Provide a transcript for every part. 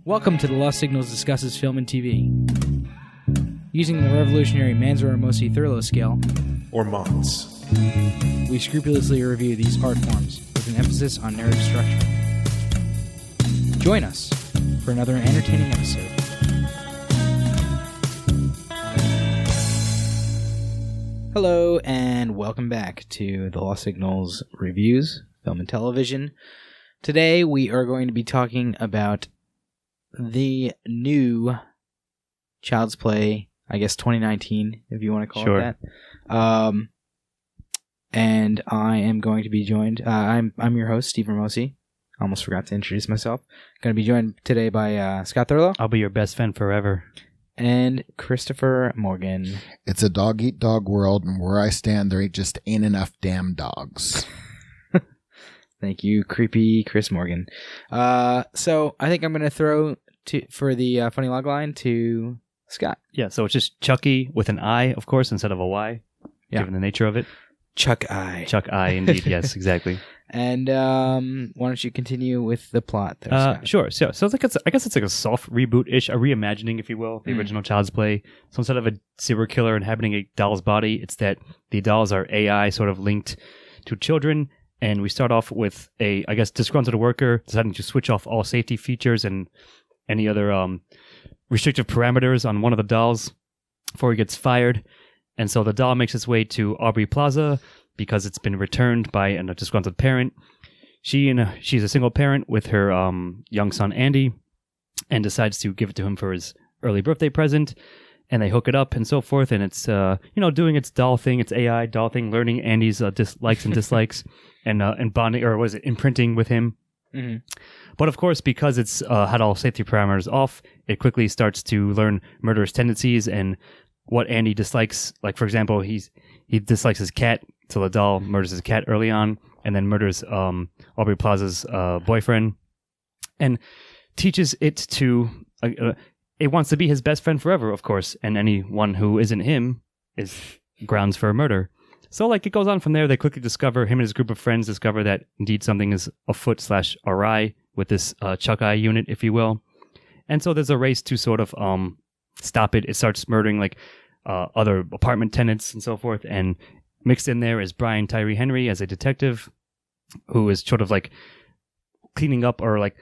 Welcome to The Lost Signals Discusses Film and TV. Using the revolutionary Manzur-Amosi Thurlow scale, or months, we scrupulously review these art forms with an emphasis on narrative structure. Join us for another entertaining episode. Hello, and welcome back to The Lost Signals Reviews, Film and Television. Today we are going to be talking about the new Child's Play, I guess 2019, if you want to call it that. And I am going to be joined. I'm your host, Steve Ramosi. Almost forgot to introduce myself. Going to be joined today by Scott Thurlow. I'll be your best friend forever. And Christopher Morgan. It's a dog-eat-dog world, and where I stand, there just ain't enough damn dogs. Thank you, creepy Chris Morgan. So I think I'm going to throw for the funny log line to Scott. Yeah, so it's just Chucky with an I, of course, instead of a Y, given the nature of it. Chuck-I. Chuck-I, indeed. Yes, exactly. And why don't you continue with the plot there, Scott? Sure. So I guess it's like a soft reboot-ish, a reimagining, if you will, the original Child's Play. So instead of a serial killer inhabiting a doll's body, it's that the dolls are AI sort of linked to children. And we start off with a, I guess, disgruntled worker deciding to switch off all safety features and any other restrictive parameters on one of the dolls before he gets fired. And so the doll makes its way to Aubrey Plaza because it's been returned by a disgruntled parent. She's a single parent with her young son, Andy, and decides to give it to him for his early birthday present. And they hook it up and so forth. And it's, doing its doll thing, its AI doll thing, learning Andy's likes and dislikes and bonding, or was it imprinting with him? Mm-hmm. But of course, because it's had all safety parameters off, it quickly starts to learn murderous tendencies and what Andy dislikes. Like, for example, he dislikes his cat, so the doll murders his cat early on, and then murders Aubrey Plaza's boyfriend, and teaches it to... it wants to be his best friend forever, of course, and anyone who isn't him is grounds for murder. So, it goes on from there. They quickly discover, him and his group of friends discover that indeed something is afoot/awry with this Chucky unit, if you will. And so there's a race to sort of stop it. It starts murdering, other apartment tenants and so forth. And mixed in there is Brian Tyree Henry as a detective who is sort of, cleaning up or, a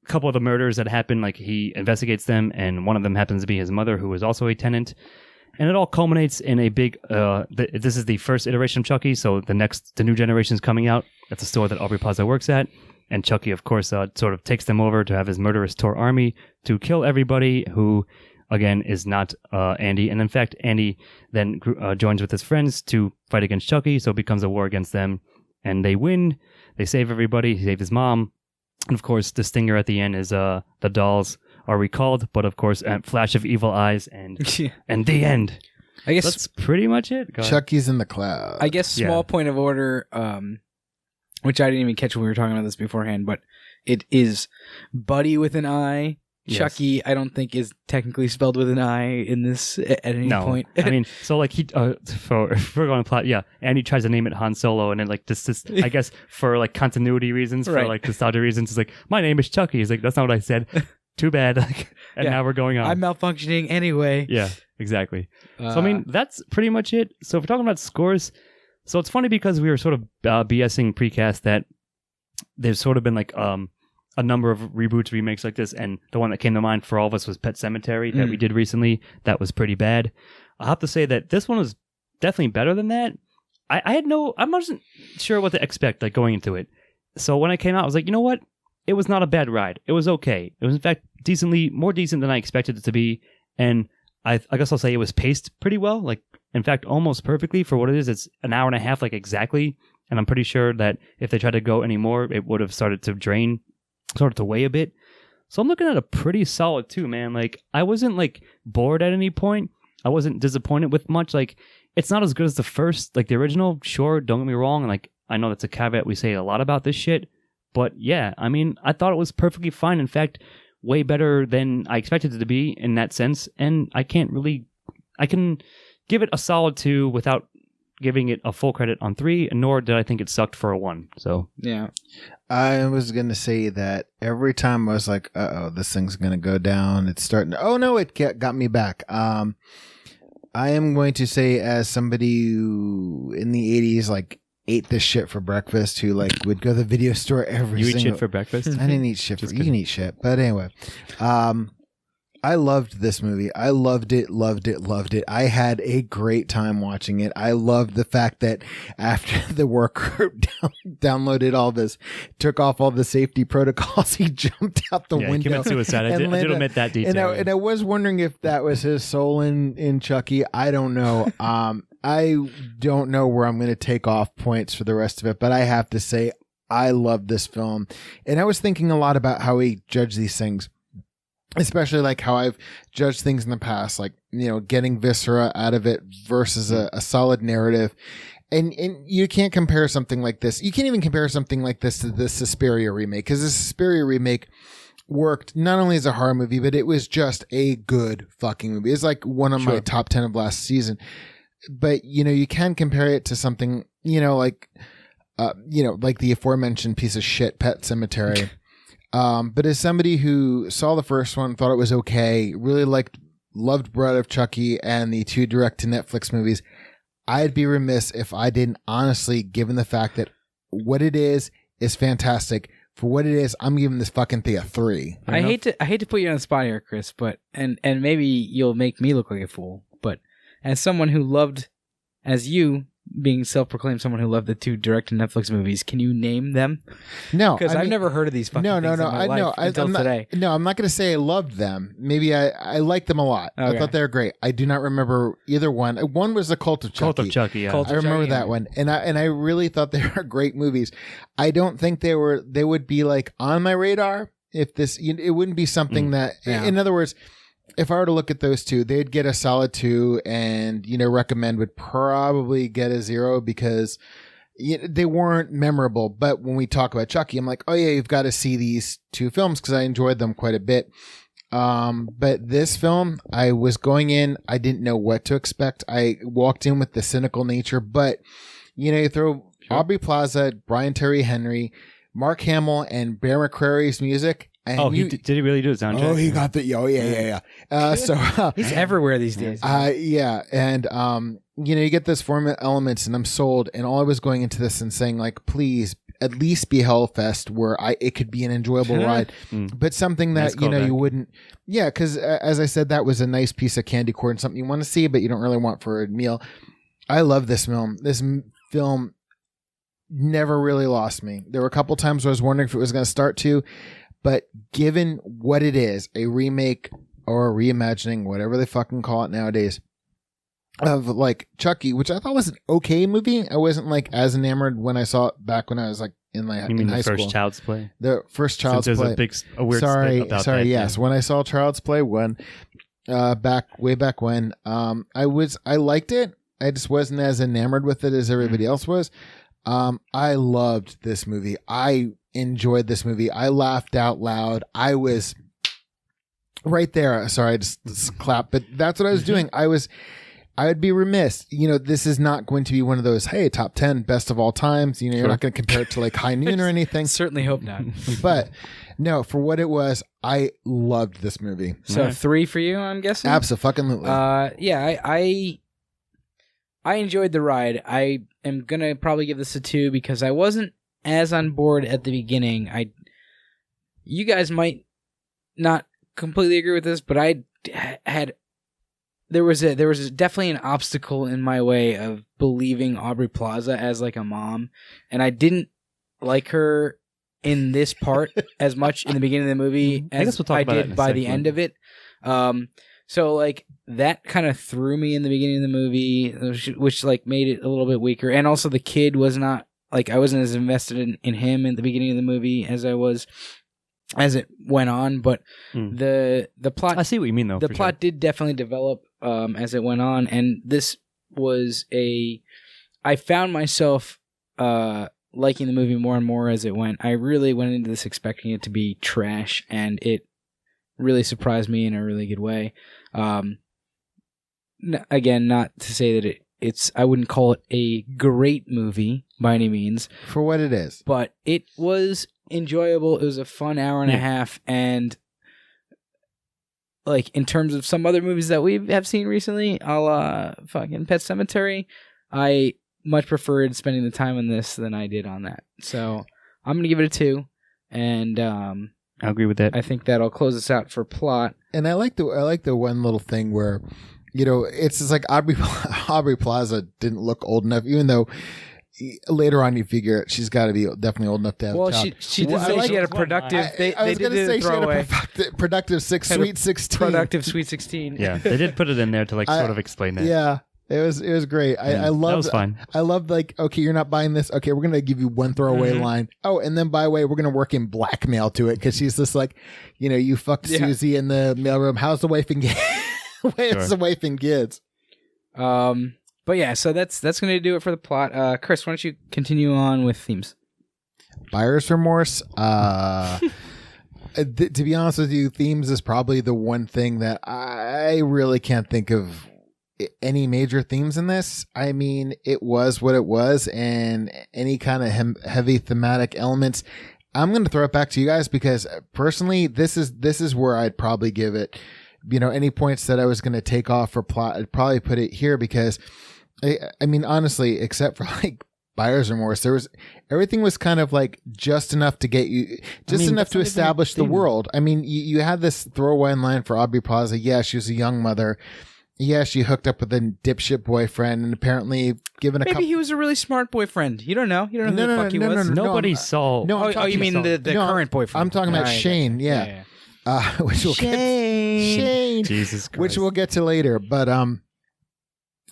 couple of the murders that happen. He investigates them, and one of them happens to be his mother, who is also a tenant. And it all culminates in a big, this is the first iteration of Chucky, so the new generation is coming out at the store that Aubrey Plaza works at. And Chucky, of course, sort of takes them over to have his murderous tour army to kill everybody who, again, is not Andy. And in fact, Andy then joins with his friends to fight against Chucky, so it becomes a war against them. And they win. They save everybody. He saved his mom. And of course, the stinger at the end is the dolls are recalled, but of course, flash of evil eyes and the end. I guess that's pretty much it. Chucky's in the cloud. I guess small point of order, which I didn't even catch when we were talking about this beforehand, but it is Buddy with an I. Yes. Chucky, I don't think is technically spelled with an I in this at any point. I mean, so if we're going to plot, and he tries to name it Han Solo, and then this I guess for continuity reasons, for nostalgia reasons, it's my name is Chucky. He's that's not what I said. Too bad. Now we're going on. I'm malfunctioning anyway. Yeah, exactly. So I mean, that's pretty much it. So if we're talking about scores, so it's funny because we were sort of BSing precast that there's sort of been a number of reboots, remakes like this, and the one that came to mind for all of us was Pet Sematary that we did recently. That was pretty bad. I'll have to say that this one was definitely better than that. I wasn't sure what to expect going into it. So when it came out, I was like, you know what? It was not a bad ride. It was okay. It was in fact more decent than I expected it to be, and I guess I'll say it was paced pretty well. In fact, almost perfectly for what it is. It's an hour and a half, exactly. And I'm pretty sure that if they tried to go any more, it would have started to drain. Started to weigh a bit. So I'm looking at a pretty solid 2, man. I wasn't bored at any point. I wasn't disappointed with much. It's not as good as the first, the original. Sure, don't get me wrong. And I know that's a caveat we say a lot about this shit. But yeah, I mean, I thought it was perfectly fine. In fact, way better than I expected it to be in that sense. And I can't really I can give it a solid 2 without giving it a full credit on 3, and nor did I think it sucked for a 1. So Yeah. I was going to say that every time I was like, uh-oh, this thing's going to go down. It's starting to, oh no, it got me back. I am going to say, as somebody who in the 80s, like, ate this shit for breakfast, who like would go to the video store every you single... eat shit for breakfast? I didn't eat shit. You can eat shit. But anyway, I loved this movie. I loved it. I had a great time watching it. I loved the fact that after the work group downloaded all this, took off all the safety protocols, he jumped out the window. He committed suicide. I did omit that detail. And I was wondering if that was his soul in Chucky. I don't know. I don't know where I'm going to take off points for the rest of it, but I have to say I love this film. And I was thinking a lot about how we judge these things. Especially like how I've judged things in the past, like, you know, getting viscera out of it versus a solid narrative. And you can't compare something like this. You can't even compare something like this to the Suspiria remake, because the Suspiria remake worked not only as a horror movie, but it was just a good fucking movie. It's like one of my top 10 of last season. But, you know, you can compare it to something, like the aforementioned piece of shit Pet Sematary. But as somebody who saw the first one, thought it was okay, really loved Bride of Chucky and the 2 direct-to-Netflix movies, I'd be remiss if I didn't honestly, given the fact that what it is fantastic. For what it is, I'm giving this fucking thing a 3. I hate to put you on the spot here, Chris, but and maybe you'll make me look like a fool, but as someone who loved, as you being self-proclaimed someone who loved the 2 direct-to-Netflix movies, can you name them? No, because I've never heard of these fucking things in my life until today. No, I'm not going to say I loved them. Maybe I liked them a lot. Okay. I thought they were great. I do not remember either one. One was The Cult of Chucky. Cult of Chucky, yeah. I remember that one, and I really thought they were great movies. I don't think they would be like on my radar if this. It wouldn't be something that. Yeah. In other words, if I were to look at those 2, they'd get a solid 2, and recommend would probably get a 0 because they weren't memorable. But when we talk about Chucky, I'm like, oh yeah, you've got to see these 2 films because I enjoyed them quite a bit. But this film, I was going in, I didn't know what to expect. I walked in with the cynical nature, but you throw Aubrey Plaza, Brian Terry Henry, Mark Hamill, and Bear McCreary's music. And did he really do a soundtrack? Oh, he got the yeah. He's everywhere these days. Yeah, and you get those 4 elements, and I'm sold. And all I was going into this and saying, like, please, at least be Hellfest, where it could be an enjoyable ride, but something that you wouldn't. Yeah, because as I said, that was a nice piece of candy corn, something you want to see, but you don't really want for a meal. I love this film. This film never really lost me. There were a couple times where I was wondering if it was going to start to. But given what it is, a remake or a reimagining, whatever they fucking call it nowadays, of like Chucky, which I thought was an okay movie. I wasn't like as enamored when I saw it back when I was like in high school. The first Child's Play? The first Child's Play. There's a weird sorry, about that, yes. Yeah. When I saw Child's Play way back when, I liked it. I just wasn't as enamored with it as everybody else was. I loved this movie. I enjoyed this movie. I laughed out loud. I was right there. Sorry, I just clapped, but that's what I was doing. I would be remiss. This is not going to be one of those, hey, top 10 best of all times. You're not going to compare it to like High Noon or anything. Certainly hope not. But no, for what it was, I loved this movie. So 3 for you, I'm guessing? Absolutely. Yeah, I enjoyed the ride. I am going to probably give this a 2 because I wasn't as on board at the beginning. You guys might not completely agree with this, but there was definitely an obstacle in my way of believing Aubrey Plaza as like a mom, and I didn't like her in this part as much in the beginning of the movie as I did by the end of it. So like that kind of threw me in the beginning of the movie, which like made it a little bit weaker, and also the kid was not. Like, I wasn't as invested in him in the beginning of the movie as I was as it went on, but the plot... I see what you mean, though. The plot did definitely develop as it went on, and this was I found myself liking the movie more and more as it went. I really went into this expecting it to be trash, and it really surprised me in a really good way. again, not to say that it's I wouldn't call it a great movie by any means. For what it is. But it was enjoyable. It was a fun hour and a half, and like in terms of some other movies that we have seen recently, a la fucking Pet Sematary, I much preferred spending the time on this than I did on that. So I'm gonna give it a 2, and I agree with that. I think that'll close us out for plot. And I like the one little thing where, it's just like Aubrey Plaza didn't look old enough, even though later on you figure she's got to be definitely old enough to have a child. She did say she had a productive. I was going to say she had a productive sweet 16. Productive sweet 16. Yeah, they did put it in there to sort of explain that. Yeah. It was great. I love that was fine. I loved okay, you're not buying this. Okay, we're gonna give you one throwaway line. Oh, and then by the way, we're gonna work in blackmail to it because she's just like, you fucked Susie in the mailroom. How's the wife and kids? Where's the wife and kids? But yeah, so that's gonna do it for the plot. Chris, why don't you continue on with themes? Buyer's remorse. To be honest with you, themes is probably the one thing that I really can't think of any major themes in this. I mean, it was what it was, and any kind of heavy thematic elements, I'm going to throw it back to you guys because personally, this is where I'd probably give it, any points that I was going to take off for plot, I'd probably put it here because I mean, honestly, except for buyer's remorse, everything was kind of just enough to get you, enough to establish the world. I mean, you had this throwaway line for Aubrey Plaza. Yeah, she was a young mother. Yeah, she hooked up with a dipshit boyfriend and apparently given a Maybe he was a really smart boyfriend. You don't know. You don't know who the fuck he was. Nobody saw. No, you mean the current boyfriend? I'm talking about Shane. Yeah. Which we'll Shane. Jesus Christ. Which we'll get to later. But, I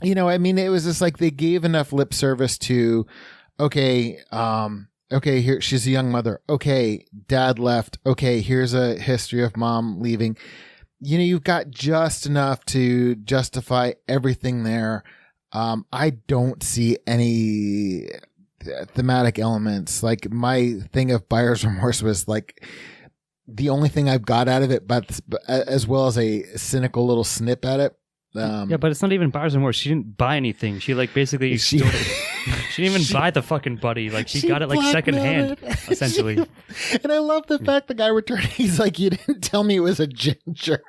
mean, it was just they gave enough lip service to, okay, here, she's a young mother. Okay, dad left. Okay, here's a history of mom leaving. You've got just enough to justify everything there. I don't see any thematic elements. My thing of buyer's remorse was the only thing I've got out of it, but as well as a cynical little snip at it. Yeah, but it's not even buyer's remorse. She didn't buy anything. She basically she didn't even buy the fucking buddy. She got it secondhand, essentially. And I love the fact the guy returned. He's like, "You didn't tell me it was a ginger."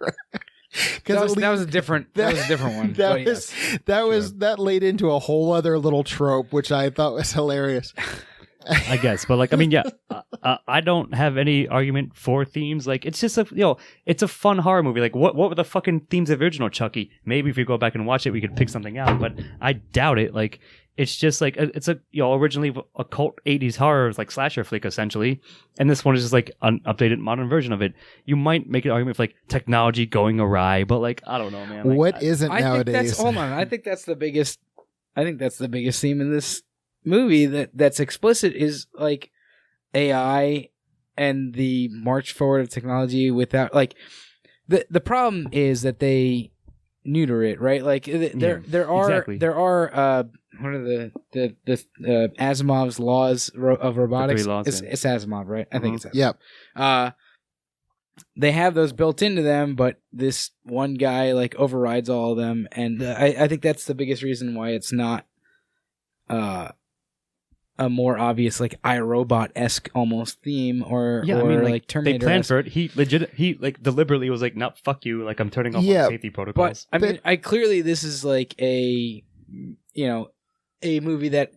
That was a different one. That laid into a whole other little trope, which I thought was hilarious. I guess, but I don't have any argument for themes. It's just it's a fun horror movie. What were the fucking themes of the original Chucky? Maybe if we go back and watch it, we could pick something out, but I doubt it. It's just it's a originally a cult 80s horror slasher flick essentially, and this one is just an updated modern version of it. You might make an argument for technology going awry, but I don't know, man. What isn't nowadays? Hold on, I think that's the biggest theme in this movie that's explicit is AI and the march forward of technology without the problem is that they neuter it, right? There are what are the Asimov's laws of robotics? It's Asimov, right? I think it's Asimov. Yep. They have those built into them, but this one guy overrides all of them, and I think that's the biggest reason why it's not a more obvious iRobot-esque almost theme or Terminator. They planned for it. He deliberately was no, fuck you. I'm turning off all the safety protocols. But I clearly this is a movie that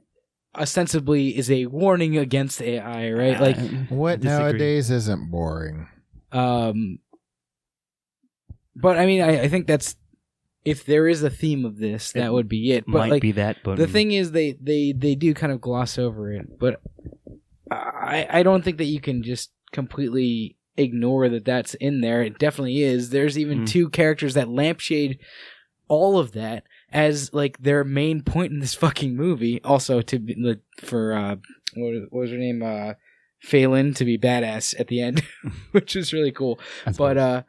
ostensibly is a warning against AI, right? What nowadays isn't boring. But I mean, I think that's, if there is a theme of this, that would be it. But might be that, but the thing is, they do kind of gloss over it. But I don't think that you can just completely ignore that that's in there. It definitely is. There's even two characters that lampshade all of that as their main point in this fucking movie. Also, for what was her name? Phelan to be badass at the end, which is really cool. That's but awesome.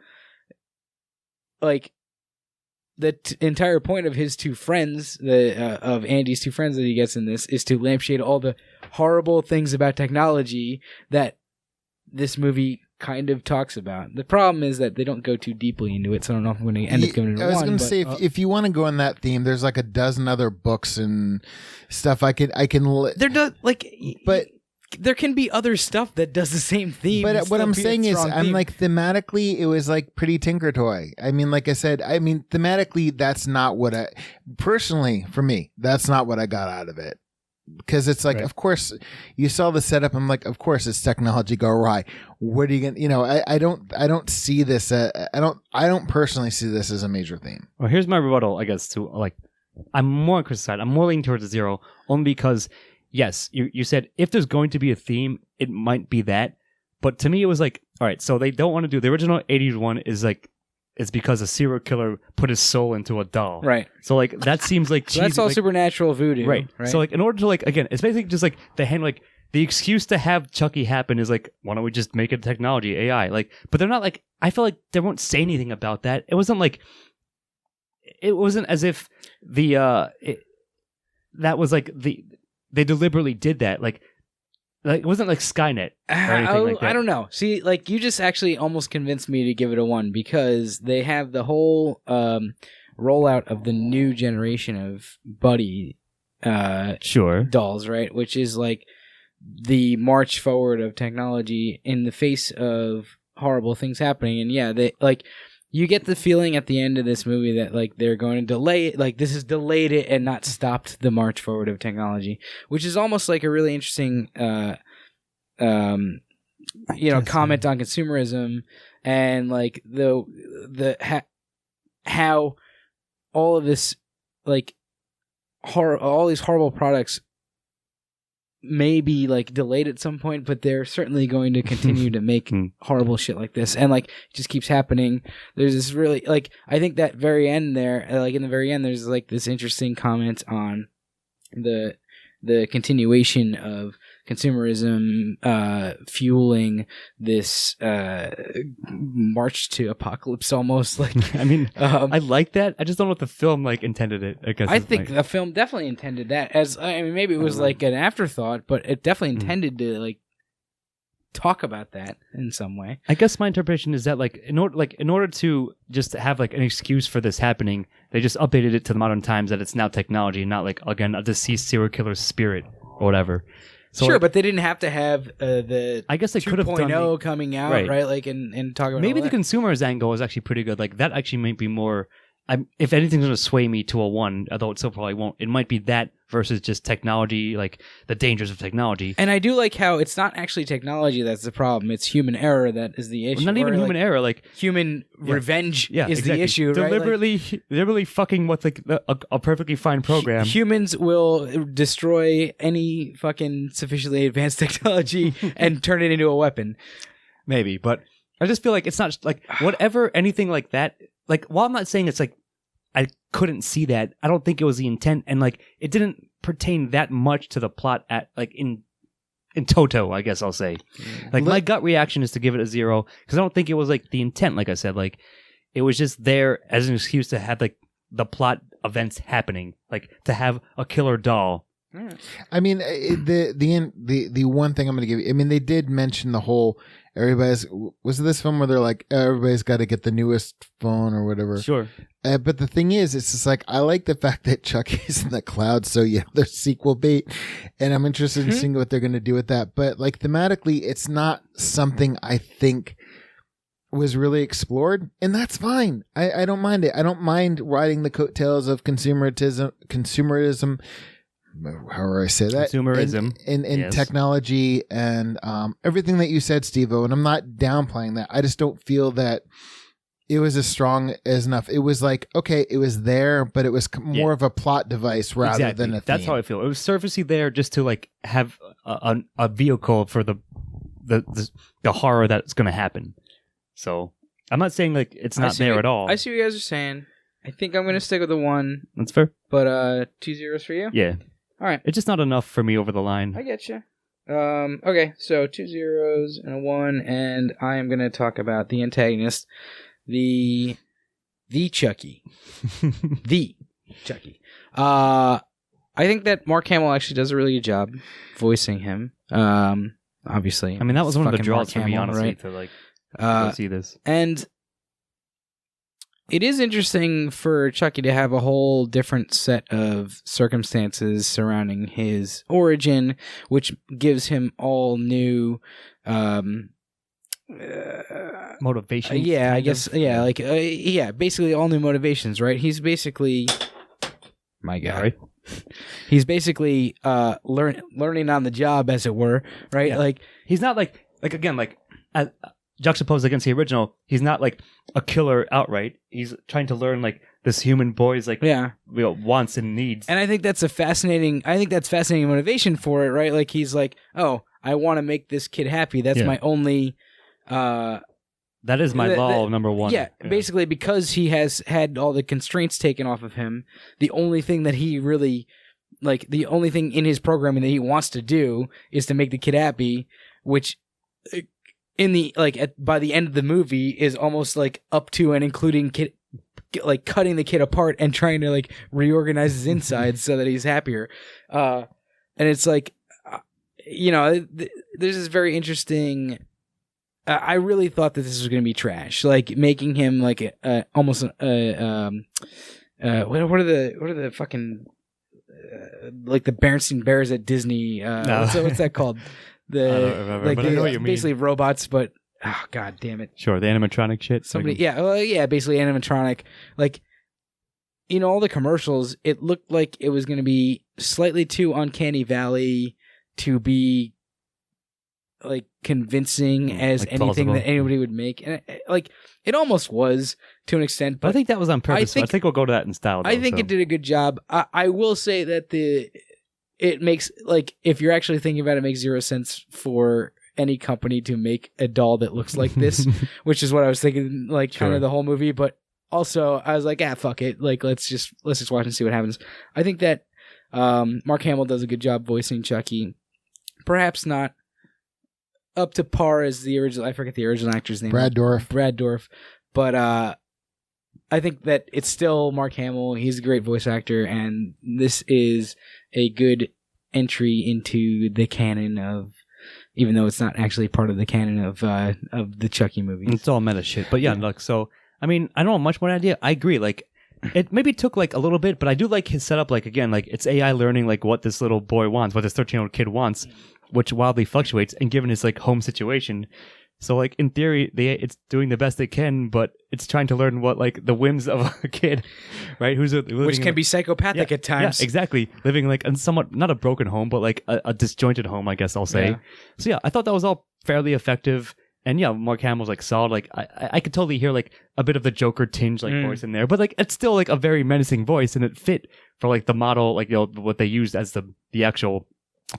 The entire point of his two friends, of Andy's two friends that he gets in this, is to lampshade all the horrible things about technology that this movie kind of talks about. The problem is that they don't go too deeply into it, so I don't know if I'm going to end up giving it a 1. I was going to say, if you want to go on that theme, there's like a dozen other books and stuff I can. There does but there can be other stuff that does the same theme. But what I'm saying is, I'm like thematically, it was like pretty Tinker Toy. I mean, like I said, thematically, that's not what personally for me, that's not what I got out of it. Because it's like, Of course, you saw the setup. I'm like, of course, it's technology go awry. What are you gonna? I don't see this. I don't personally see this as a major theme. Well, here's my rebuttal. I guess to like, I'm more on Chris' side. I'm more leaning towards a 0, only because yes, you said if there's going to be a theme, it might be that. But to me, it was like, all right, so they don't want to do the original '80s one. Is like. It's because a serial killer put his soul into a doll. Right. So, like, that seems like cheesy. So that's all like, supernatural voodoo. Right. So, like, in order to, like, again, it's basically just, like, the excuse to have Chucky happen is, like, why don't we just make it technology, AI? Like, but they're not, like, I feel like they won't say anything about that. It wasn't, like, it wasn't as if that was, like, they deliberately did that. Like, it wasn't like Skynet or anything like that. I don't know. See, like you just actually almost convinced me to give it a 1 because they have the whole rollout of the new generation of Buddy dolls, right? Which is like the march forward of technology in the face of horrible things happening. And yeah, they like you get the feeling at the end of this movie that like they're going to delay it, like this has delayed it and not stopped the march forward of technology, which is almost like a really interesting, comment on consumerism and like how all of this like all these horrible products may be like delayed at some point, but they're certainly going to continue to make horrible shit like this, and like it just keeps happening. There's this really like I think that very end there, like in the very end, there's like this interesting comment on the continuation of consumerism fueling this march to apocalypse almost. Like I mean, I like that. I just don't know if the film like intended it. I guess I think the film definitely intended that as I mean maybe it was like an afterthought, but it definitely intended to like talk about that in some way. I guess my interpretation is that like in order to just have like an excuse for this happening, they just updated it to the modern times that it's now technology, not like again a deceased serial killer's spirit or whatever. So sure, like, but they didn't have to have the I guess they could have done 2.0 coming out, right? Like and talk about maybe all the consumer's angle is actually pretty good. Like that actually might be more. If anything's going to sway me to a 1, although it still probably won't, it might be that versus just technology, like the dangers of technology. And I do like how it's not actually technology that's the problem; it's human error that is the issue. Well, not even human error, like human revenge is exactly. the issue. Deliberately fucking with like a perfectly fine program. Humans will destroy any fucking sufficiently advanced technology and turn it into a weapon. Maybe, but I just feel like it's not like whatever anything like that. Like, while I'm not saying it's like I couldn't see that, I don't think it was the intent, and like it didn't pertain that much to the plot at like in toto, I guess I'll say. Like my gut reaction is to give it a 0 because I don't think it was like the intent. Like I said, like it was just there as an excuse to have like the plot events happening, like to have a killer doll. I mean, the one thing I'm going to give you. I mean, they did mention the whole. Was it this film where they're like everybody's got to get the newest phone or whatever? Sure. But the thing is, it's just like I like the fact that Chucky's in the cloud, so yeah, there's sequel bait, and I'm interested in seeing what they're going to do with that. But like thematically, it's not something I think was really explored, and that's fine. I don't mind it. I don't mind riding the coattails of consumerism. However I say that, consumerism in yes. Technology and everything that you said, Steve-O, and I'm not downplaying that. I just don't feel that it was as strong as enough. It was like, okay, it was there, but it was more of a plot device rather than a theme. That's how I feel. It was surfacey there just to like have a vehicle for the horror that's going to happen. So I'm not saying like it's not there at all. I see what you guys are saying. I think I'm going to stick with the 1. That's fair. But 2 zeros for you? Yeah. All right. It's just not enough for me over the line. I get you. Okay, so 2 zeros and a 1, and I am going to talk about the antagonist, the Chucky. The Chucky. I think that Mark Hamill actually does a really good job voicing him. Obviously. I mean, that was one of the draws Mark for me, Hamill, honestly. right? To like, Go see this. And it is interesting for Chucky to have a whole different set of circumstances surrounding his origin, which gives him all new Motivation. yeah, I guess. Yeah, like basically all new motivations. Right? He's basically my God. Right. He's basically learning on the job, as it were. Right? Yeah. Like He's not like again as juxtaposed against the original. He's not like a killer outright. He's trying to learn like this human boy's wants and needs. And I think that's fascinating motivation for it, right? Like he's like, oh, I want to make this kid happy. That's my only. That is my law number one. Yeah, basically because he has had all the constraints taken off of him. The only thing that he really, the only thing in his programming that he wants to do is to make the kid happy, which. In the by the end of the movie is almost like up to and including kid, like cutting the kid apart and trying to like reorganize his insides so that he's happier, and it's like, there's this very interesting. I really thought that this was going to be trash, like making him like almost what are the fucking like the Berenstain Bears at Disney? What's that called? I don't remember, but I know what you mean. Basically robots, but god damn it! Sure, the animatronic shit. Somebody, basically animatronic. Like in all the commercials, it looked like it was going to be slightly too uncanny valley to be like convincing as like anything plausible. that anybody would make, and it almost was to an extent. But I think that was on purpose. I think we'll go to that in style. Though, I think it did a good job. I will say that it makes, like, if you're actually thinking about it, it makes zero sense for any company to make a doll that looks like this, which is what I was thinking, like, kind of the whole movie. But also, I was like, fuck it. Like, let's just watch and see what happens. I think that Mark Hamill does a good job voicing Chucky. Perhaps not up to par as the original. I forget the original actor's name. Brad Dourif. But I think that it's still Mark Hamill. He's a great voice actor, and this is a good entry into the canon of, even though it's not actually part of the canon of the Chucky movies. It's all meta shit. But look, so I mean, I don't have much more idea. I agree. Like, it maybe took like a little bit, but I do like his setup. Like, again, like it's AI learning like what this little boy wants, what this 13-year-old kid wants, which wildly fluctuates, and given his like home situation. So, like, in theory, it's doing the best it can, but it's trying to learn what, like, the whims of a kid, right? Which can be psychopathic at times. Yeah, exactly. Living, like, in somewhat, not a broken home, but, like, a disjointed home, I guess I'll say. Yeah. So, I thought that was all fairly effective. And, Mark Hamill's, like, solid. Like, I could totally hear, like, a bit of the Joker tinge, like, voice in there. But, like, it's still, like, a very menacing voice, and it fit for, like, the model, like, what they used as the actual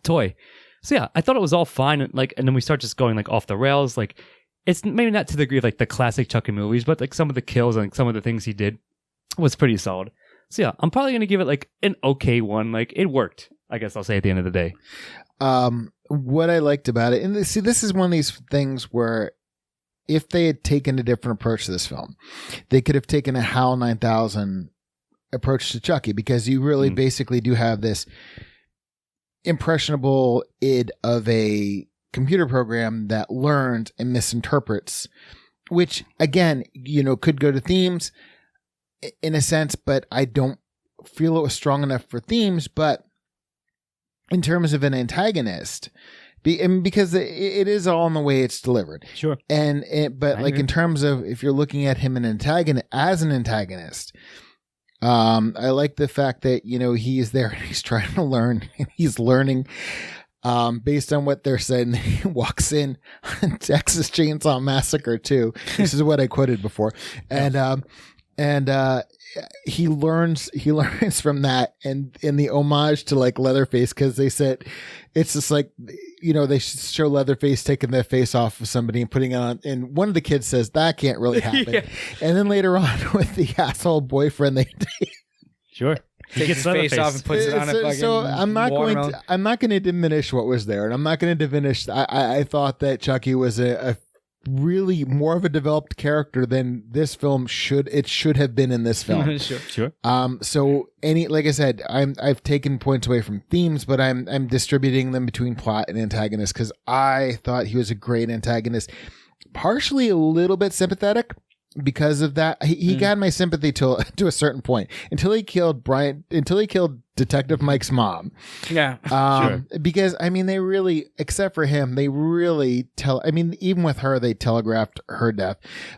toy. So I thought it was all fine, and then we start just going like off the rails. Like, it's maybe not to the degree of like the classic Chucky movies, but like some of the kills and some of the things he did was pretty solid. So I'm probably gonna give it like an okay one. Like, it worked, I guess I'll say at the end of the day. What I liked about it, and see, this is one of these things where if they had taken a different approach to this film, they could have taken a HAL 9000 approach to Chucky, because you really basically do have this impressionable id of a computer program that learns and misinterprets, which again, could go to themes in a sense, but I don't feel it was strong enough for themes. But in terms of an antagonist, because it is all in the way it's delivered. Sure. But like in terms of, if you're looking at him as an antagonist, I like the fact that, he's there and he's trying to learn, and he's learning, based on what they're saying. He walks in on Texas Chainsaw Massacre 2. This is what I quoted before. And he learns from that, and in the homage to like Leatherface, because they said it's just like, they show Leatherface taking the face off of somebody and putting it on, and one of the kids says that can't really happen. And then later on with the asshole boyfriend, they sure takes his face off and puts it on a fucking so I'm not going to diminish what was there, and I'm not going to diminish. I thought that Chucky was a really more of a developed character than this film should have been in this film. Sure. So like I said, I've taken points away from themes, but I'm distributing them between plot and antagonist, because I thought he was a great antagonist. partially a little bit sympathetic because of that. He got my sympathy to a certain point until he killed Detective Mike's mom. Yeah. Because I mean, they really, except for him, they really even with her, they telegraphed her death,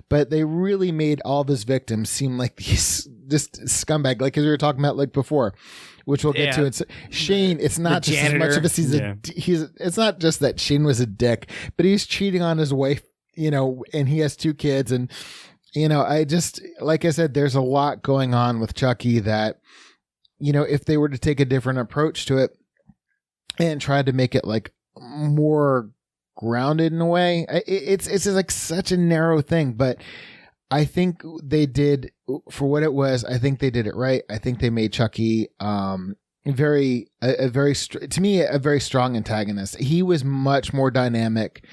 but they really made all of his victims seem like these just scumbag, like as we were talking about like before, which we'll get to. It's Shane. It's not just as much of it's not just that Shane was a dick, but he's cheating on his wife, and he has 2 kids. And, I just, like I said, there's a lot going on with Chucky that, if they were to take a different approach to it and try to make it like more grounded in a way, it's just like such a narrow thing, but I think they did, for what it was, I think they did it right. I think they made Chucky to me, a very strong antagonist. He was much more dynamic,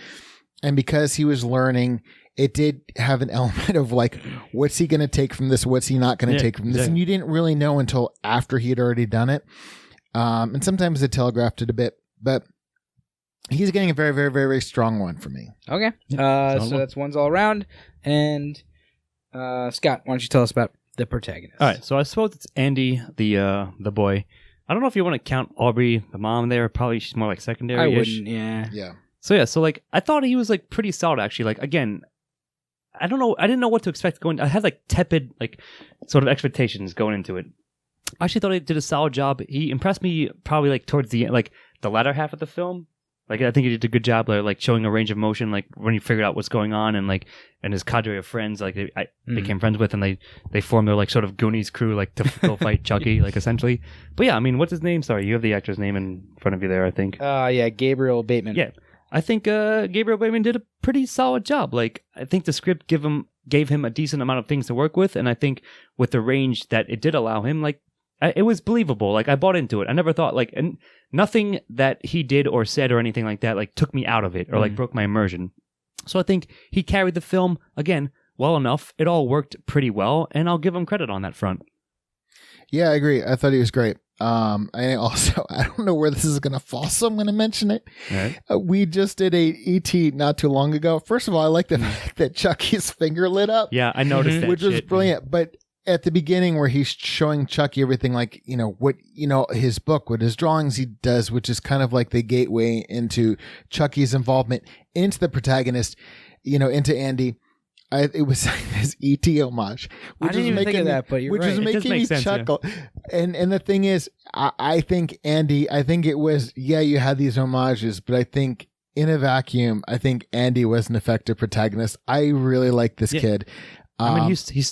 and because he was learning, it did have an element of like, what's he going to take from this? What's he not going to take from this? Exactly. And you didn't really know until after he had already done it. And sometimes they telegraphed it a bit, but he's getting a very, very, very, very strong one for me. Okay. So that's ones all around. And Scott, why don't you tell us about the protagonist? All right. So I suppose it's Andy, the boy. I don't know if you want to count Aubrey, the mom there. Probably she's more like secondary. I wouldn't, yeah. Yeah. So like, I thought he was like pretty solid actually. Like, again, I don't know. I didn't know what to expect going. I had like tepid, like sort of expectations going into it. I actually thought he did a solid job. He impressed me probably like towards the end, like the latter half of the film. Like, I think he did a good job, like showing a range of motion, like when he figured out what's going on, and his cadre of friends, like they became friends with, and they formed their like sort of Goonies crew, like to go fight Chucky, like essentially. But yeah, I mean, what's his name? Sorry, you have the actor's name in front of you there, I think. Yeah, Gabriel Bateman. Yeah. I think Gabriel Bateman did a pretty solid job. Like, I think the script gave him a decent amount of things to work with, and I think with the range that it did allow him, like, it was believable. Like, I bought into it. I never thought, like, and nothing that he did or said or anything like that, like, took me out of it or, like, broke my immersion. So I think he carried the film, again, well enough. It all worked pretty well, and I'll give him credit on that front. Yeah, I agree. I thought he was great. I also, I don't know where this is going to fall, so I'm going to mention it. Right. We just did a E.T. not too long ago. First of all, I like the fact that Chucky's finger lit up. Yeah, I noticed that, which was brilliant. But at the beginning, where he's showing Chucky everything, like his book, what his drawings he does, which is kind of like the gateway into Chucky's involvement into the protagonist, into Andy. It was this E.T. homage, which was making that, but you're right. Was making me chuckle. Yeah. And the thing is, I think Andy, it was, you had these homages, but I think in a vacuum, I think Andy was an effective protagonist. I really like this kid. I mean, he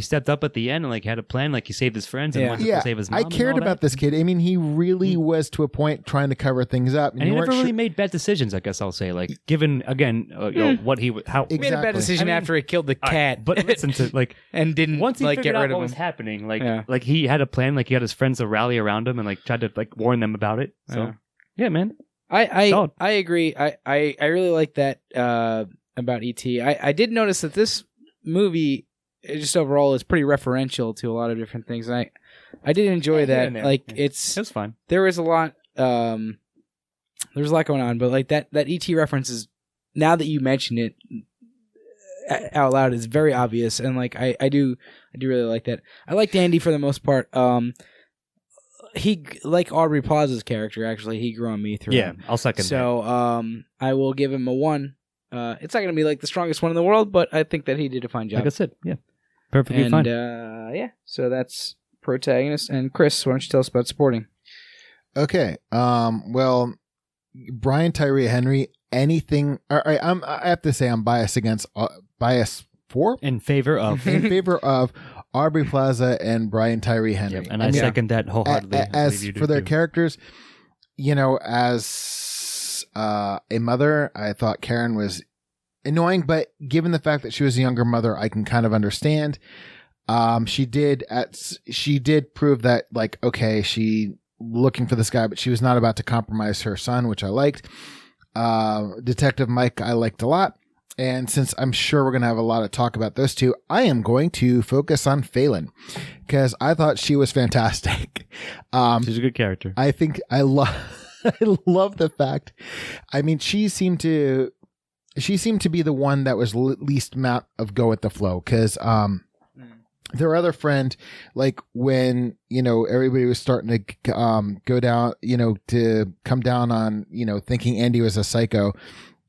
stepped up at the end and like had a plan, like he saved his friends and wanted to save his mom. I cared about this kid. I mean, he really was to a point trying to cover things up, and he never really made bad decisions. I guess I'll say, like, given again, what he how he made a bad decision after he killed the cat, but listen to like and didn't once he like figured get rid out of what him. was happening, like he had a plan, like he had his friends to rally around him and like tried to like warn them about it. So yeah, man, I agree. I really like that about E.T. I did notice that this movie, just overall, is pretty referential to a lot of different things. And I did enjoy that. It's fine. There was a lot. There's a lot going on, but like that ET reference is, now that you mention it out loud, is very obvious, and like I do really like that. I liked Andy for the most part. He, like Aubrey Plaza's character, actually, he grew on me through. Yeah, I'll second that. So I will give him a 1. It's not going to be like the strongest one in the world, but I think that he did a fine job. Like I said, yeah. Perfectly fine. So that's protagonist. And Chris, why don't you tell us about supporting? Okay. Well, Brian Tyree Henry, anything. All right, I have to say I'm biased for in favor of Aubrey Plaza and Brian Tyree Henry. Yep, and I second that wholeheartedly. As for their characters, as a mother, I thought Karen was annoying, but given the fact that she was a younger mother, I can kind of understand. She did prove that, like, okay, she looking for this guy, but she was not about to compromise her son, which I liked. Detective Mike, I liked a lot. And since I'm sure we're going to have a lot of talk about those two, I am going to focus on Phelan because I thought she was fantastic. She's a good character. I think I love the fact, I mean, she seemed to, she seemed to be the one that was least amount of go with the flow, because their other friend, like when, everybody was starting to go down, to come down on, thinking Andy was a psycho,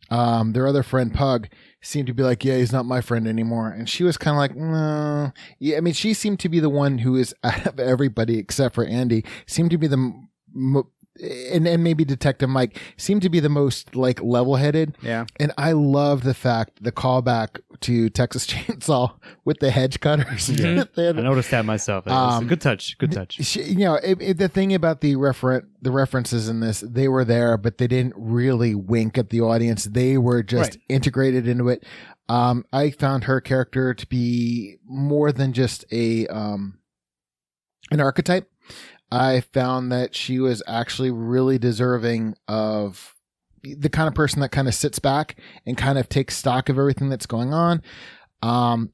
their other friend Pug seemed to be like, yeah, he's not my friend anymore. And she was kind of like, no. Yeah, I mean, she seemed to be the one who is, out of everybody except for Andy, seemed to be the and maybe Detective Mike seemed to be the most like level-headed. Yeah. And I love the fact, the callback to Texas Chainsaw with the hedge cutters. Yeah. I noticed that myself. It was a good touch. Good touch. The thing about the references in this, they were there, but they didn't really wink at the audience. They were just integrated into it. I found her character to be more than just an archetype. I found that she was actually really deserving of the kind of person that kind of sits back and kind of takes stock of everything that's going on.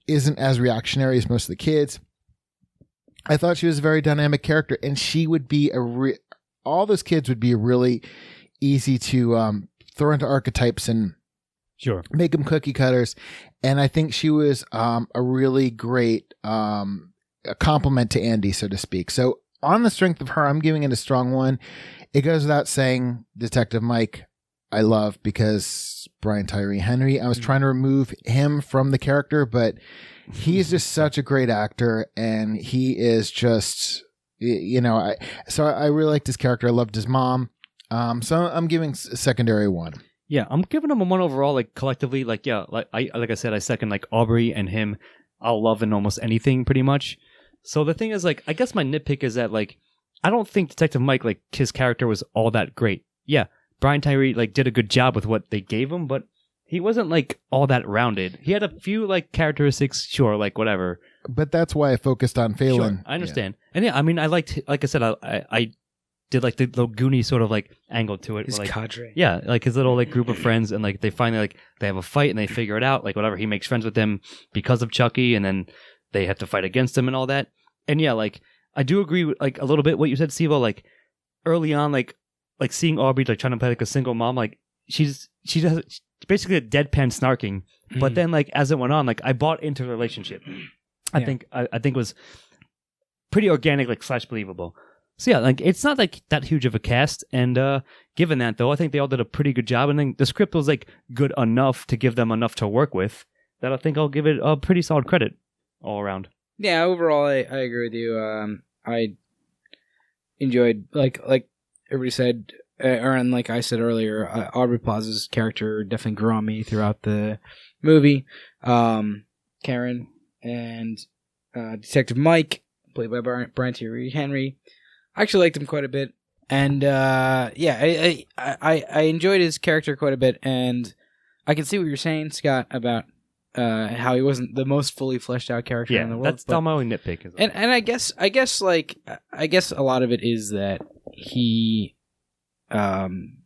Isn't as reactionary as most of the kids. I thought she was a very dynamic character, and she would be all those kids would be really easy to throw into archetypes and make them cookie cutters. And I think she was a really great a compliment to Andy, so to speak. So on the strength of her, I'm giving it a strong 1. It goes without saying, Detective Mike, I love, because Brian Tyree Henry, I was trying to remove him from the character, but he's just such a great actor, and he is just, so I really liked his character. I loved his mom. So I'm giving secondary 1. Yeah, I'm giving him a 1 overall, like collectively, like I said, I second like Aubrey and him. I'll love in almost anything pretty much. So the thing is, like, I guess my nitpick is that, like, I don't think Detective Mike, like, his character was all that great. Yeah, Brian Tyree, like, did a good job with what they gave him, but he wasn't, like, all that rounded. He had a few, like, characteristics, sure, like, whatever. But that's why I focused on Phelan. Sure, I understand. Yeah. And yeah, I mean, I liked, like I said, I did, like, the little Goonie sort of, like, angle to it. His like, cadre. Yeah, like, his little, like, group of friends, and, like, they finally, like, they have a fight, and they figure it out, like, whatever. He makes friends with them because of Chucky, and then they have to fight against him and all that. And yeah, like, I do agree with, like, a little bit what you said, Steve, like, early on, like seeing Aubrey, like, trying to play, like, a single mom, like, she's basically a deadpan snarking, but then, like, as it went on, like, I bought into the relationship. I think it was pretty organic, like, / believable. So yeah, like, it's not, like, that huge of a cast, and given that, though, I think they all did a pretty good job, and then the script was, like, good enough to give them enough to work with, that I think I'll give it a pretty solid credit all around. Yeah, overall, I agree with you. I enjoyed, like everybody said, and like I said earlier, Aubrey Plaza's character definitely grew on me throughout the movie. Karen and Detective Mike, played by Brian Tyree Henry, I actually liked him quite a bit, and I enjoyed his character quite a bit, and I can see what you're saying, Scott, about how he wasn't the most fully fleshed out character in the world. That's my only nitpick. And I guess a lot of it is that he, him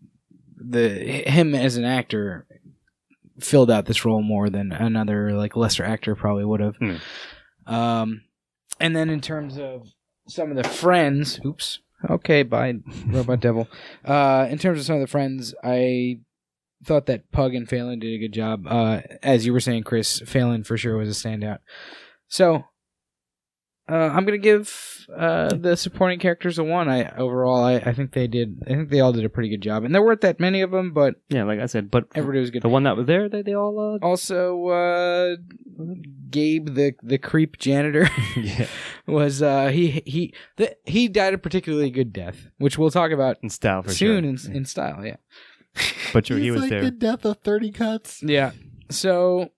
as an actor filled out this role more than another, like, lesser actor probably would have. And then in terms of some of the friends, okay, bye, Robot Devil. In terms of some of the friends, I thought that Pug and Phelan did a good job. As you were saying, Chris, Phelan for sure was a standout. So, I'm gonna give the supporting characters a 1. I think they all did a pretty good job, and there weren't that many of them, but yeah, like I said, but everybody was good. The one that was there, they all also Gabe, the creep janitor, was he died a particularly good death, which we'll talk about in style soon. In style, yeah. But he was like there. The death of 30 cuts. Yeah. So,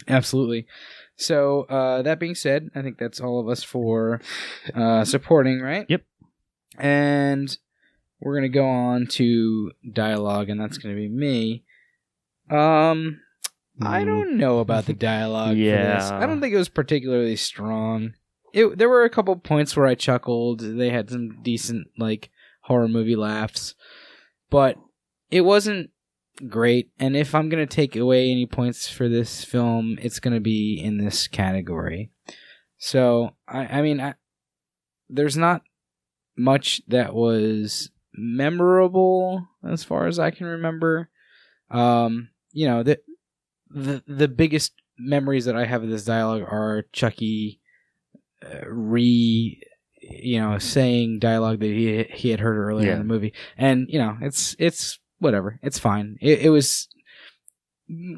absolutely. So, that being said, I think that's all of us for supporting, right? Yep. And we're going to go on to dialogue, and that's going to be me. I don't know about the dialogue for this. I don't think it was particularly strong. There were a couple points where I chuckled. They had some decent, like, horror movie laughs. But it wasn't great, and if I'm going to take away any points for this film, it's going to be in this category. So, I mean, there's not much that was memorable as far as I can remember. You know, the biggest memories that I have of this dialogue are Chucky saying dialogue that he had heard earlier in the movie, and you know, it's whatever, it's fine. It was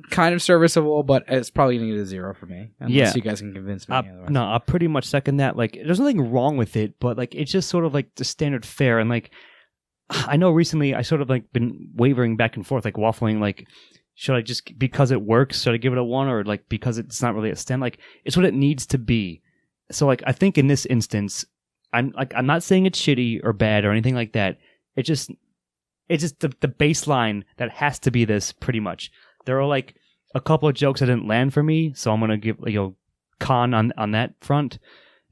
kind of serviceable, but it's probably gonna get a 0 for me unless you guys can convince me otherwise. No, I pretty much second that. Like, there's nothing wrong with it, but like, it's just sort of like the standard fare. And like, I know recently I sort of like been wavering back and forth, like waffling, like, should I just, because it works, should I give it a 1, or like because it's not really a 10? Like, it's what it needs to be. So like, I think in this instance, I'm not saying it's shitty or bad or anything like that. It's just the baseline that has to be this, pretty much. There are like a couple of jokes that didn't land for me, so I'm gonna give con on that front.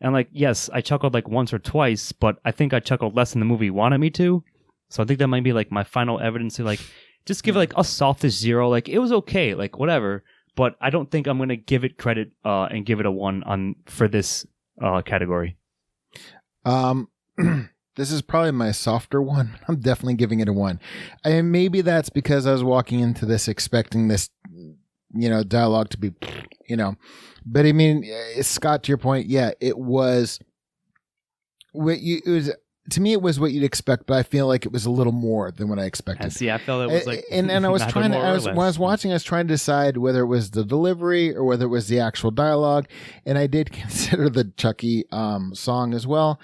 And like, yes, I chuckled like once or twice, but I think I chuckled less than the movie wanted me to. So I think that might be like my final evidence to like just give it like a softish 0. Like, it was okay, like whatever. But I don't think I'm gonna give it credit and give it a 1 for this category. This is probably my softer one. I'm definitely giving it a 1. And maybe that's because I was walking into this expecting this, dialogue to be, But I mean, Scott, to your point, yeah, it was to me, it was what you'd expect, but I feel like it was a little more than what I expected. See, I felt it was like, and I was trying to, when I was watching, I was trying to decide whether it was the delivery or whether it was the actual dialogue, and I did consider the Chucky song as well.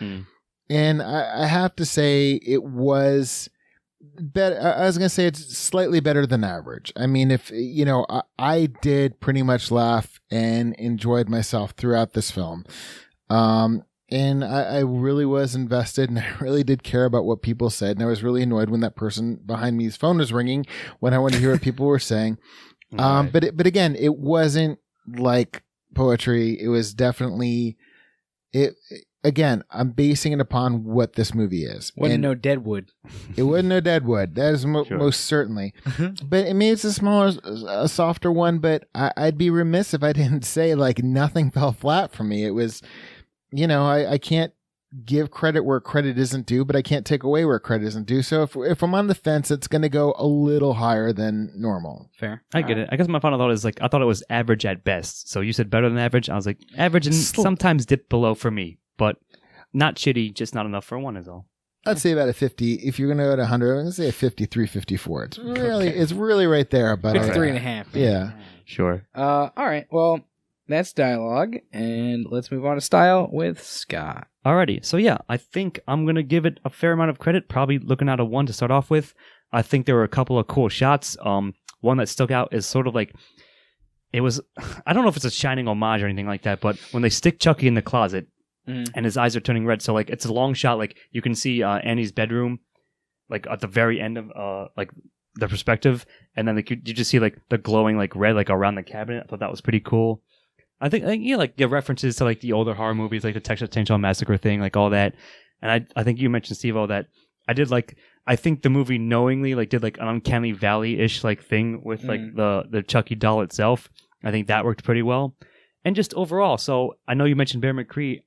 And I have to say it was better. I was going to say it's slightly better than average. I mean, if, I did pretty much laugh and enjoyed myself throughout this film. And I really was invested, and I really did care about what people said. And I was really annoyed when that person behind me's phone was ringing when I wanted to hear what people were saying. Right. But again, it wasn't like poetry. It was definitely Again, I'm basing it upon what this movie is. Wasn't no Deadwood. It wasn't no Deadwood. That is Sure. most certainly. But I mean, it's a softer one, but I'd be remiss if I didn't say like nothing fell flat for me. It was, I can't give credit where credit isn't due, but I can't take away where credit isn't due. So if I'm on the fence, it's going to go a little higher than normal. Fair. I get it. I guess my final thought is like, I thought it was average at best. So you said better than average. I was like, average and sometimes dip below for me, but not shitty, just not enough for 1 is all. I'd say about a 50. If you're going to go to 100, I'm going to say a 53, 54. It's really right there. But 53.5. Yeah. Sure. All right. Well, that's dialogue, and let's move on to style with Scott. Alrighty. So yeah, I think I'm going to give it a fair amount of credit, probably looking at a 1 to start off with. I think there were a couple of cool shots. One that stuck out is sort of like, it was, I don't know if it's a shining homage or anything like that, but when they stick Chucky in the closet, and his eyes are turning red. So like, it's a long shot. Like, you can see Annie's bedroom, like at the very end of like the perspective, and then like you just see like the glowing like red like around the cabinet. I thought that was pretty cool. I think like the references to like the older horror movies, like the Texas Chainsaw Massacre thing, like all that. And I think you mentioned, Steve-O, that I did like, I think the movie knowingly like did like an Uncanny Valley-ish like thing with like the Chucky doll itself. I think that worked pretty well. And just overall, so I know you mentioned Bear McCree.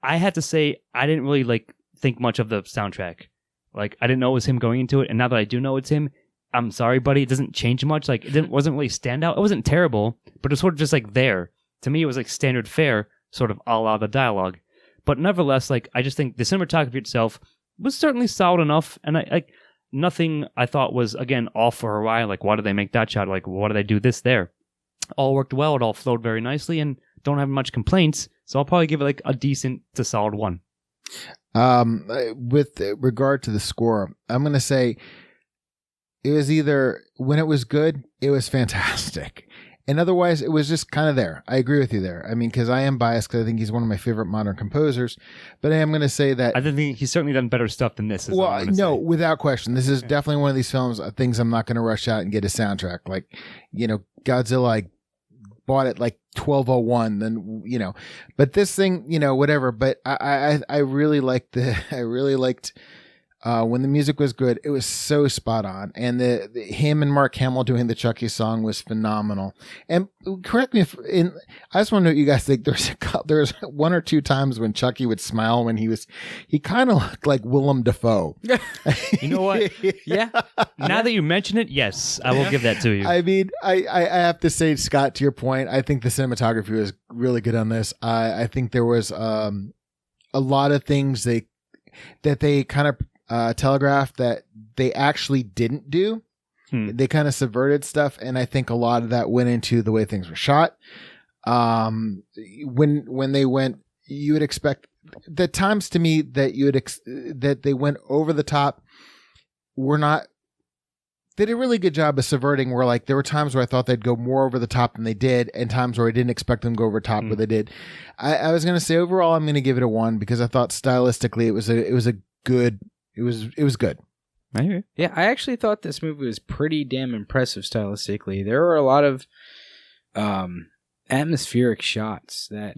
I had to say, I didn't really like think much of the soundtrack. Like, I didn't know it was him going into it, and now that I do know it's him, I'm sorry, buddy, it doesn't change much. Like, wasn't really stand out. It wasn't terrible, but it was sort of just like there. To me, it was like standard fare, sort of a la the dialogue. But nevertheless, like, I just think the cinematography itself was certainly solid enough, and nothing I thought was, again, off or awry. Like, why did they make that shot? Like, why did they do this there? All worked well. It all flowed very nicely, and don't have much complaints. So I'll probably give it like a decent to solid 1. With regard to the score, I'm going to say it was either when it was good, it was fantastic. And otherwise, it was just kind of there. I agree with you there. I mean, because I am biased because I think he's one of my favorite modern composers. But I am going to say that I think he's certainly done better stuff than this. Well, no, without question. This is definitely one of these films, things I'm not going to rush out and get a soundtrack. Like, Godzilla, I bought it like 1201, then, but this thing, whatever. But I really liked when the music was good, it was so spot on. And the him and Mark Hamill doing the Chucky song was phenomenal. And correct me I just want to know what you guys think. There's one or two times when Chucky would smile when he kind of looked like Willem Dafoe. You know what? Yeah. Now that you mention it, yes, I will give that to you. I mean, I have to say, Scott, to your point, I think the cinematography was really good on this. I think there was a lot of things that they kind of telegraphed that they actually didn't do. They kind of subverted stuff, and I think a lot of that went into the way things were shot. When they went, you would expect the times to me that that they went over the top were not. They did a really good job of subverting. Where like there were times where I thought they'd go more over the top than they did, and times where I didn't expect them to go over top where they did. I was going to say overall, I'm going to give it a 1 because I thought stylistically it was good. It was good. I hear you. Yeah, I actually thought this movie was pretty damn impressive stylistically. There were a lot of atmospheric shots that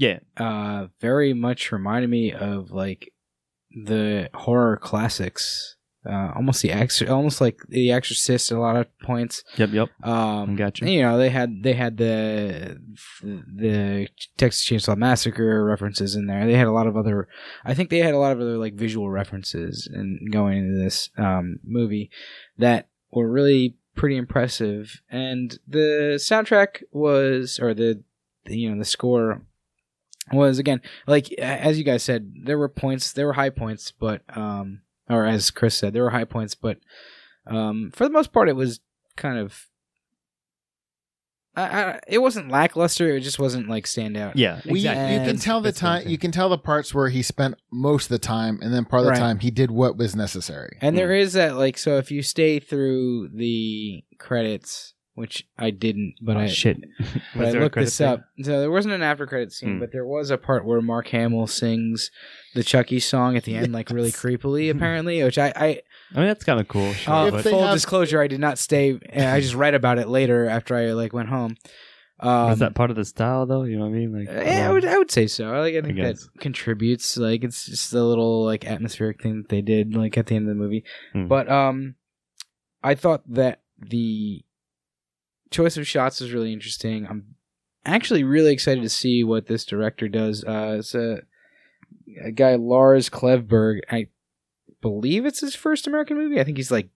very much reminded me of like the horror classics. Almost like The Exorcist at a lot of points. Yep. Gotcha. You know, they had the Texas Chainsaw Massacre references in there. They had a lot of other. I think they had a lot of other like visual references in going into this movie that were really pretty impressive. And the soundtrack was, or the score was, again, like as you guys said, there were high points, but or as Chris said, there were high points, but for the most part, it was kind of. It wasn't lackluster. It just wasn't like stand out. Yeah, exactly. You can tell the time. You can tell the parts where he spent most of the time, and then part of the time he did what was necessary. And there is that, like, so if you stay through the credits, which I didn't, but but I looked this up. So there wasn't an after credit scene, but there was a part where Mark Hamill sings the Chucky song at the end, like really creepily, apparently. Which I mean, that's kind of cool. Sure, full disclosure, I did not stay. I just read about it later after I like went home. Is that part of the style, though? You know what I mean? Like, yeah, I would say so. I think that contributes. Like, it's just a little like atmospheric thing that they did, like at the end of the movie. But I thought that the choice of shots was really interesting. I'm actually really excited to see what this director does. It's a guy, Lars Klevberg. I believe it's his first American movie. I think he's like,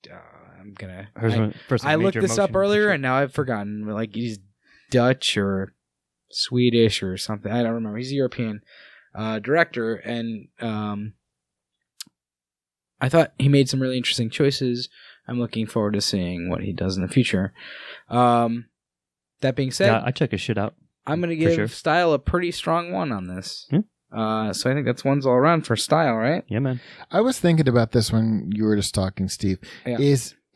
I looked this up earlier and now I've forgotten. Like he's Dutch or Swedish or something. I don't remember. He's a European director, and I thought he made some really interesting choices. I'm looking forward to seeing what he does in the future. That being said, I check his shit out. I'm going to give style a pretty strong 1 on this. So I think that's 1s all around for style, right? Yeah, man. I was thinking about this when you were just talking, Steve. Yeah.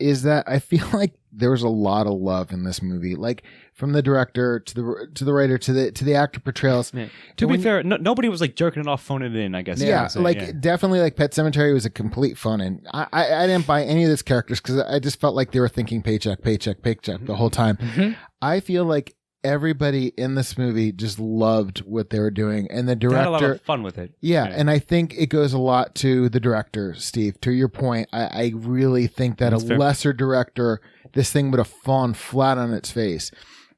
Is that I feel like there was a lot of love in this movie, like from the director to the writer to the actor portrayals. Yeah. To be fair, nobody was like jerking it off, phoning it in. I guess. Yeah, definitely like Pet Sematary was a complete fun, and I didn't buy any of these characters because I just felt like they were thinking paycheck the whole time. Mm-hmm. I feel like everybody in this movie just loved what they were doing, and the director had a lot of fun with it. Yeah, and I think it goes a lot to the director, Steve. To your point, I really think that that's a lesser director, this thing would have fallen flat on its face.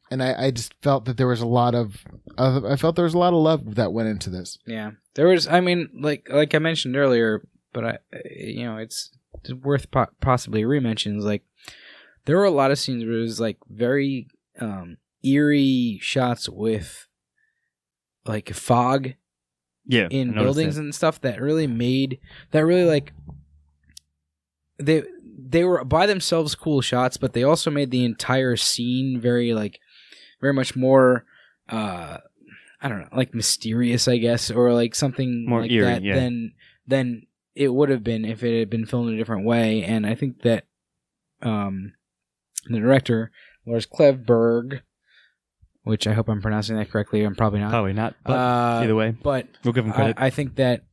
And I just felt that there was a lot of love that went into this. Yeah, there was. I mean, like I mentioned earlier, but it's worth possibly re-mentions. Like, there were a lot of scenes where it was like very eerie shots with like fog in buildings and stuff that really like they were by themselves cool shots, but they also made the entire scene very much more I don't know, like mysterious, I guess, or like something more like eerie, that than it would have been if it had been filmed a different way. And I think that the director, Lars Klevberg, which I hope I'm pronouncing that correctly. I'm probably not. Probably not. But either way, but we'll give him credit. I think that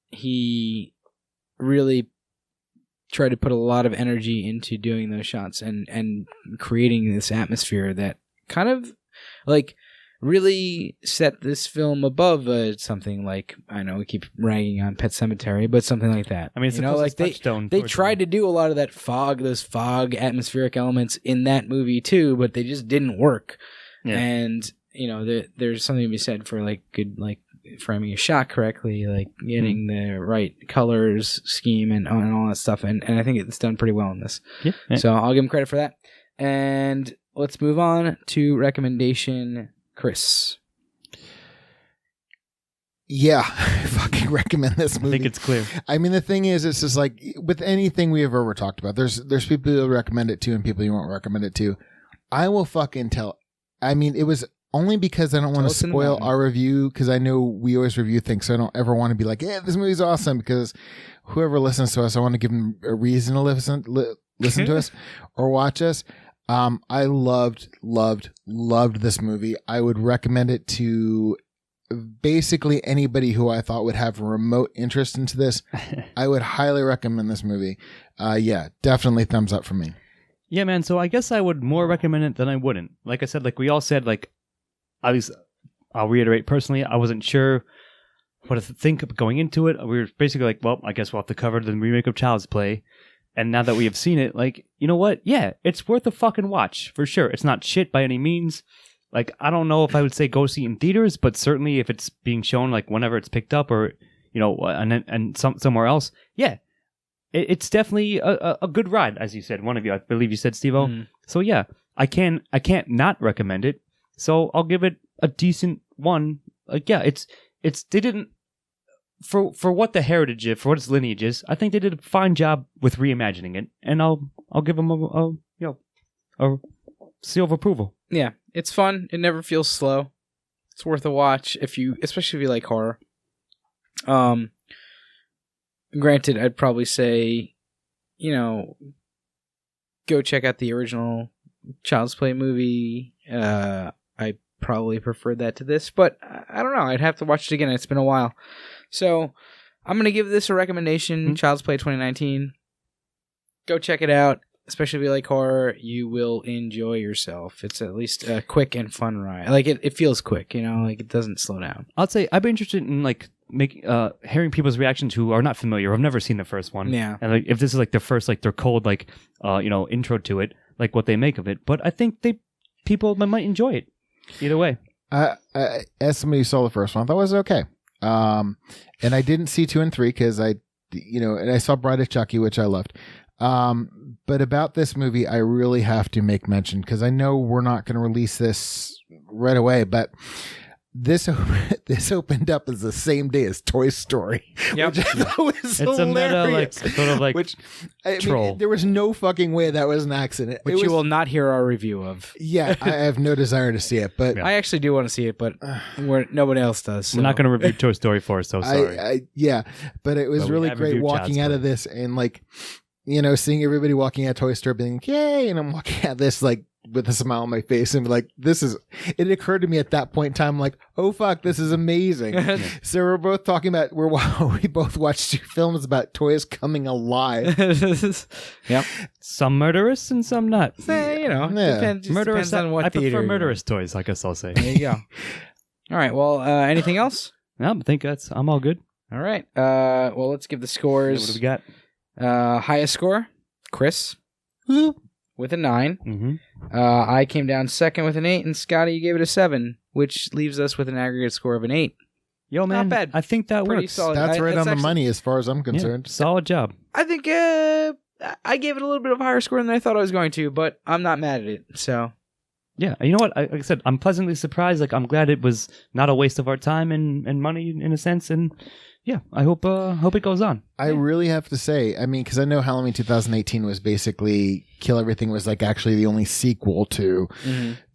he really tried to put a lot of energy into doing those shots and creating this atmosphere that kind of like really set this film above something like, I know we keep ragging on Pet Sematary, but something like that. I mean, it's you the know, like touchstone they towards tried to do a lot of that those fog atmospheric elements in that movie too, but they just didn't work. Yeah. And you know, there's something to be said for like good like framing a shot correctly, like getting the right colors scheme and all that stuff, and I think it's done pretty well in this. Yeah. So I'll give him credit for that. And let's move on to recommendation, Chris. Yeah, I fucking recommend this movie. I think it's clear. I mean, the thing is, it's just like with anything we have ever talked about, there's people you'll recommend it to and people you won't recommend it to. I will fucking tell. I mean, it was only because I don't want to spoil our review, because I know we always review things, so I don't ever want to be like, yeah, this movie's awesome, because whoever listens to us, I want to give them a reason to listen to us or watch us. I loved this movie. I would recommend it to basically anybody who I thought would have a remote interest into this. I would highly recommend this movie. Yeah, definitely thumbs up for me. Yeah, man. So I guess I would more recommend it than I wouldn't. Like I said, like we all said, like at least I'll reiterate personally, I wasn't sure what to think going into it. We were basically like, well, I guess we'll have to cover the remake of Child's Play. And now that we have seen it, like, you know what? Yeah, it's worth a fucking watch for sure. It's not shit by any means. Like, I don't know if I would say go see it in theaters, but certainly if it's being shown, like, whenever it's picked up or, you know, and somewhere else, yeah, it's definitely a good ride, as you said. One of you, I believe you said, Steve-O. Mm. So, yeah, I can't not recommend it. So I'll give it a decent one. Like, yeah, they didn't, for what the heritage is, for what its lineage is, I think they did a fine job with reimagining it, and I'll give them a seal of approval. Yeah, it's fun. It never feels slow. It's worth a watch especially if you like horror. Granted, I'd probably say, you know, go check out the original Child's Play movie. I probably preferred that to this, but I don't know. I'd have to watch it again. It's been a while. So I'm going to give this a recommendation, mm-hmm. Child's Play 2019. Go check it out. Especially if you like horror, you will enjoy yourself. It's at least a quick and fun ride. Like, it feels quick, you know? Like, it doesn't slow down. I'd say I'd be interested in, like, hearing people's reactions who are not familiar, have never seen the first one. Yeah. And, like, if this is, like, their first, like, their cold, like, intro to it, like, what they make of it. But I think people might enjoy it. Either way. As somebody who saw the first one, I thought it was okay. And I didn't see 2 and 3 because and I saw Bride of Chucky, which I loved. But about this movie, I really have to make mention, because I know we're not going to release this right away, but this opened up as the same day as Toy Story. Yep. Which I thought was it's hilarious. a meta, like, sort of like which, troll. I mean, there was no fucking way that was an accident. Which you will not hear our review of. Yeah, I have no desire to see it, but I actually do want to see it, but nobody else does. So. We're not going to review Toy Story 4, so sorry. Yeah, but it was really great walking out of this and, like, seeing everybody walking out of Toy Story being like, yay, and I'm walking out of this, like, with a smile on my face and like, it occurred to me at that point in time, like, oh fuck, this is amazing. So we're both talking about, we both watched 2 films about toys coming alive. Yep. Some murderous and some not. Depends on what I theater. prefer murderous toys, I guess I'll say. There you go. All right, well, anything else? No, I think I'm all good. All right. Well, let's give the scores. What do we got? Highest score, Chris. With a 9. Mm-hmm. I came down second with an 8, and Scotty, you gave it a 7, which leaves us with an aggregate score of an 8. Yo, man, not bad. I think that Pretty works. solid. That's right on the money as far as I'm concerned. Yeah, solid job. I think I gave it a little bit of a higher score than I thought I was going to, but I'm not mad at it. So, yeah, you know what? Like I said, I'm pleasantly surprised. Like, I'm glad it was not a waste of our time and money in a sense, and. Yeah, I hope it goes on. I really have to say, I mean, because I know Halloween 2018 was basically Kill Everything was like actually the only sequel to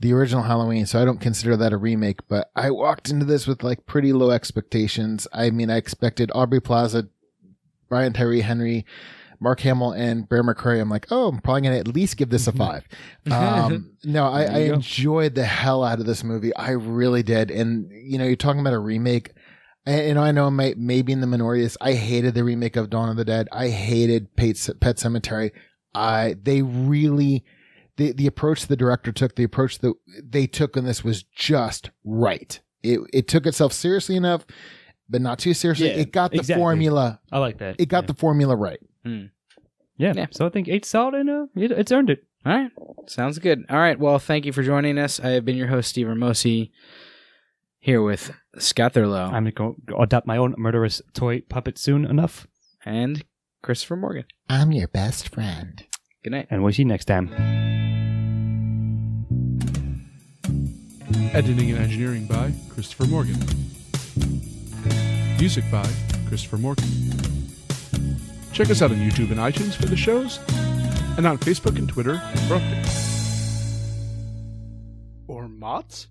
the original Halloween, so I don't consider that a remake. But I walked into this with like pretty low expectations. I mean, I expected Aubrey Plaza, Brian Tyree Henry, Mark Hamill, and Bear McCreary. I'm like, oh, I'm probably going to at least give this a 5. No, I enjoyed the hell out of this movie. I really did. And, you're talking about a remake. And I know I maybe in the minority. I hated the remake of Dawn of the Dead. I hated Pet Sematary. They the approach the director took, the approach that they took in this was just right. It took itself seriously enough, but not too seriously. Yeah, It got the exactly. formula. I like that. It got the formula right. Yeah. So I think 8 solid, and it's earned it. All right. Sounds good. All right. Well, thank you for joining us. I have been your host, Steve Ramosi, here with Scott Thurlow I'm going to adopt my own murderous toy puppet soon enough. and Christopher Morgan. I'm your best friend. Good night. And we'll see you next time. Editing and engineering by Christopher Morgan. Music by Christopher Morgan. Check us out on YouTube and iTunes for the shows, and on Facebook and Twitter for updates. Or mods?